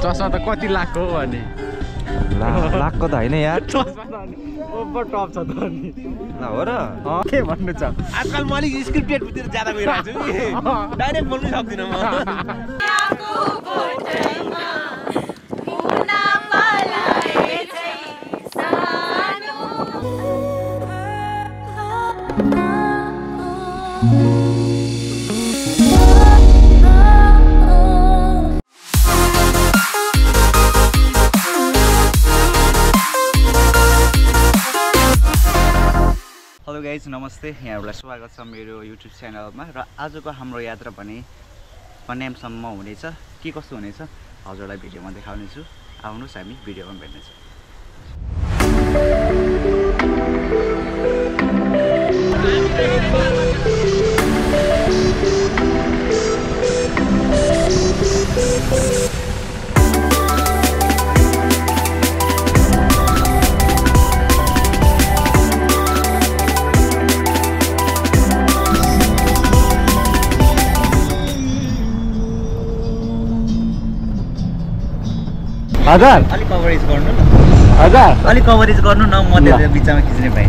चस्मा त कति लाखको हो अनि लाखको त होइन यार चस्मा त अनि ओभर टप छ त अनि ल हो र के भन्नु छ आजकल म अलिक स्क्रिप्टेडतिर ज्यादा गइरहेको छु कि डाइरेक्ट बोल्नु सक्दिनँ म हेलो गाइज नमस्ते यहाँहरूलाई स्वागत छ मेरो युट्युब च्यानलमा र आजको हाम्रो यात्रा पनि कन्यामसम्म हुनेछ के कस्तो हुनेछ हजुरलाई भिडियोमा देखाउनेछु आउनुहोस् हामी भिडियोमा भेट्नेछौँ हजार अलिक कभरेज गर्नु न हजार अलिक कभरेज गर्नु न म त्यो बिचमा खिच्ने पाएँ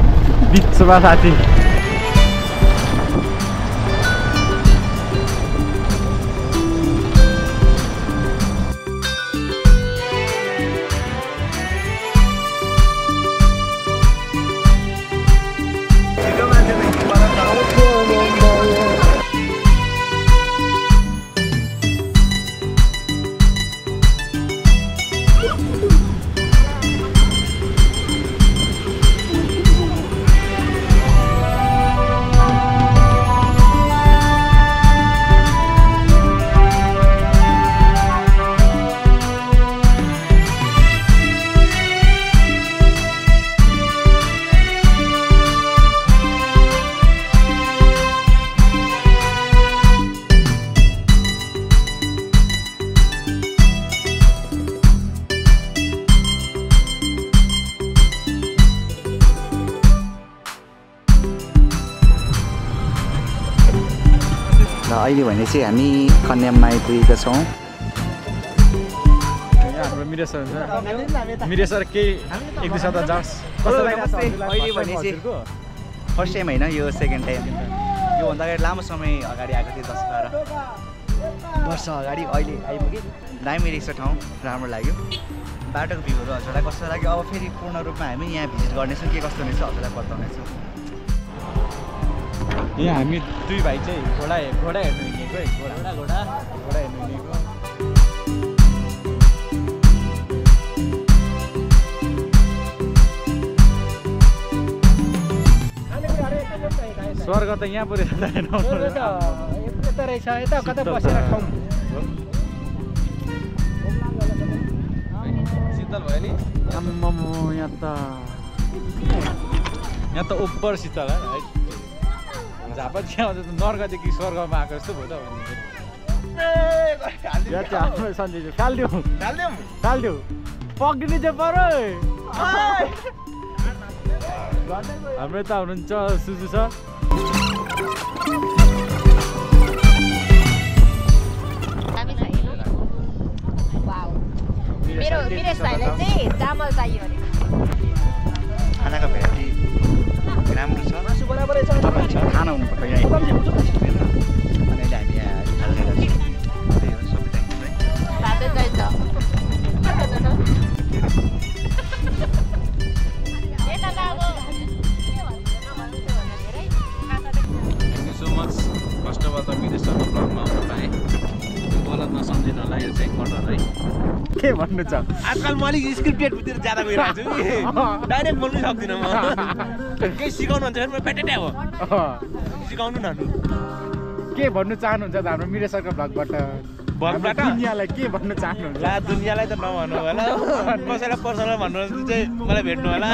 बिचमा साथी अहिले भने चाहिँ हामी कन्याममा आइपुगेका छौँ हाम्रो मिरेश सर हुन्छ मिरेश सर केही एक दुई सप्ताह जाओस् अहिले भने चाहिँ फर्स्ट टाइम होइन यो सेकेन्ड टाइम योभन्दा अगाडि लामो समय अगाडि आएको थियो 10-12 वर्ष अगाडि अहिले आइपुगेँ दामी रहेछ ठाउँ राम्रो लाग्यो बाटोको भ्यूहरू हजुरलाई कस्तो लाग्यो अब फेरि पूर्ण रूपमा हामी यहाँ भिजिट गर्नेछौँ के कस्तो रहेछ हजुरलाई बताउनेछौँ यहाँ हामी दुई भाइ चाहिँ घोडा हेर्नु हिँडेको है घोडा हेर्नु हिँडेको स्वर्ग त यहाँ पऱ्यो यता रहेछ यता कता बसेर खाउँ शीतल भयो नि आम्मामा यहाँ त ओभर शीतल है झापा चिया नर्कदेखि स्वर्गमा आएको जस्तो भयो त हाम्रो सन्देश टालिदिउँ पक्रिनु चाहिँ पऱ्यो हाम्रो यता हुनुहुन्छ सुजु सर मेरो साइडलाई चाहिँ चामल चाहियो अरे खानाको भेराइटी राम्रो छ खाना हुनुपर्छ यहाँ अनि अहिले हामी यहाँ खाजा खाइरहेको छौँ भातै चाहिन्छ thank you so much first of all त विदेश सरको ब्लगमा आउन पाएँ गलत नसम्झिनलाई यो चाहिँ कटर है के भन्नु छ आजकल म अलिक स्क्रिप्टेडतिर ज्यादा गइरहेको छु कि डाइरेक्ट बोल्नु सक्दिनँ म केही सिकाउनु भन्छ भने म पेटेटै हो सिकाउनु न के भन्नु चाहनुहुन्छ त हाम्रो मिरेश सरको भ्लगबाट दुनियाँलाई के भन्नु चाहनुहुन्छ ला दुनियाँलाई त नभन्नु होला कसैलाई पर्सनल भन्नु चाहिँ मलाई भेट्नु होला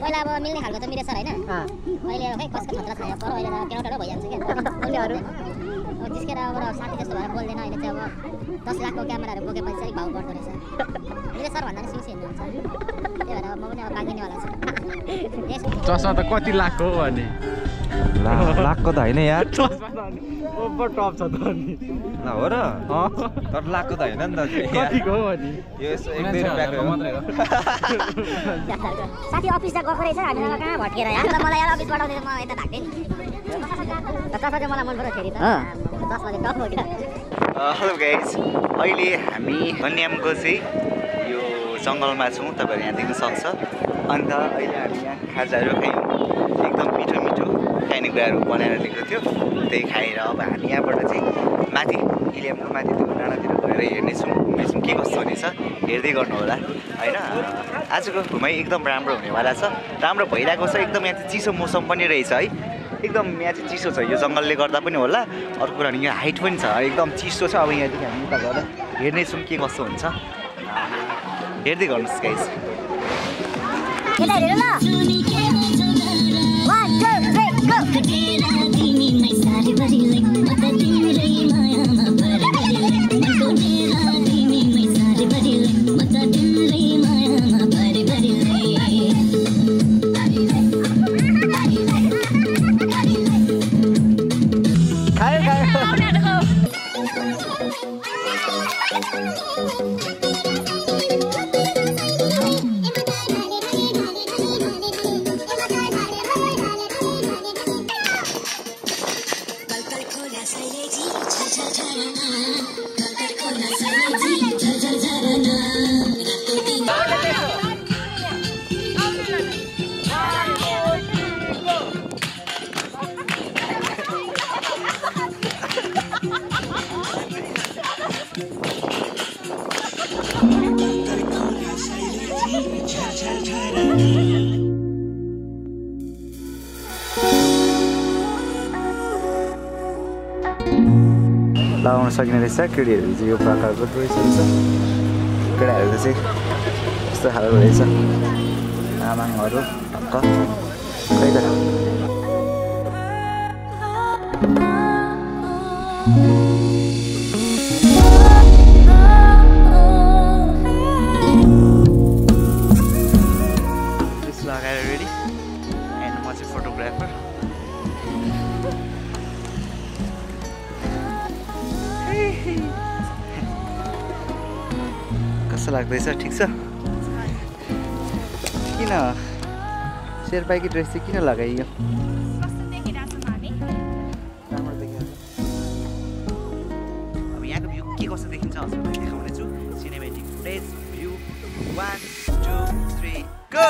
पहिला अब मिल्ने खालको त मिरेछ हैन अहिले खै कसको छत्र छाया पर अहिले त केटाउटा भइहाल्छ के उनीहरु अब जिस्केर अब साथी जस्तो भएर बोल्दैन अहिले चाहिँ अब 10 लाखको क्यामेराहरु बोकेपछि चाहिँ भाउ बढ्दो रहेछ मिरेछ सर भन्दा नि सिउसी हेर्नुहुन्छ चस्मा त कति लाखको हो अनि लाखको त होइन यार चस्मा त अनि ओभर टप छ त अनि ल हो र तर लाखको त होइन नि त कतिको हो अनि यो 1-2 रुपियाँको मात्रै हो साथी अफिस त गएको रहेछ हामीसँग कहाँ भट्केर यहाँ त मलाई अफिस पठाउँदै म यता भाग्थेँ नि चस्मा चाहिँ मलाई मन पर्यो फेरि त चस्मा चाहिँ टप हो क्या हेलो गाइज अहिले हामी कन्यामको चाहिँ यो जङ्गलमा छौँ तपाईँहरू यहाँ देख्न सक्छ अन्त अहिले हामी यहाँ खाजाहरू खायौँ एकदम मिठो मिठो खाने कुराहरू बनाएर लिएको थियो त्यही खाएर अब हामी यहाँबाट चाहिँ माथि इलियमको माथि त्यो डाँडातिर गएर हेर्नेछौँ घुम्नेछौँ के कस्तो हुनेछ हेर्दै गर्नु होला होइन आजको घुमाइ एकदम राम्रो हुनेवाला छ राम्रो भइरहेको छ एकदम यहाँ चाहिँ चिसो मौसम पनि रहेछ है एकदम यहाँ चाहिँ चिसो छ यो जङ्गलले गर्दा पनि होला अर्को कुरा यहाँ हाइट पनि छ एकदम चिसो छ अब यहाँदेखि हामी उता गएर हेर्नेछौँ के कस्तो हुन्छ हेर्दै गर्नुहोस् गाइस लगाउन सकिने रहेछ केटीहरू चाहिँ यो प्रकारको ड्रेसहरू छ केटाहरूको चाहिँ यस्तो खालको रहेछ आमाङहरू खै त ड्रेस लगाएर रेडी एन्ड म चाहिँ फोटोग्राफर कस्तो लाग्दैछ ठिक छ किन शेर्पाकी ड्रेस चाहिँ किन लगाइयो अब यहाँको भ्यू के कस्तो देखिन्छ हजुरलाई देखाउनेछु सिनेमेटिक फुटेज भ्यू 1 2 3 गो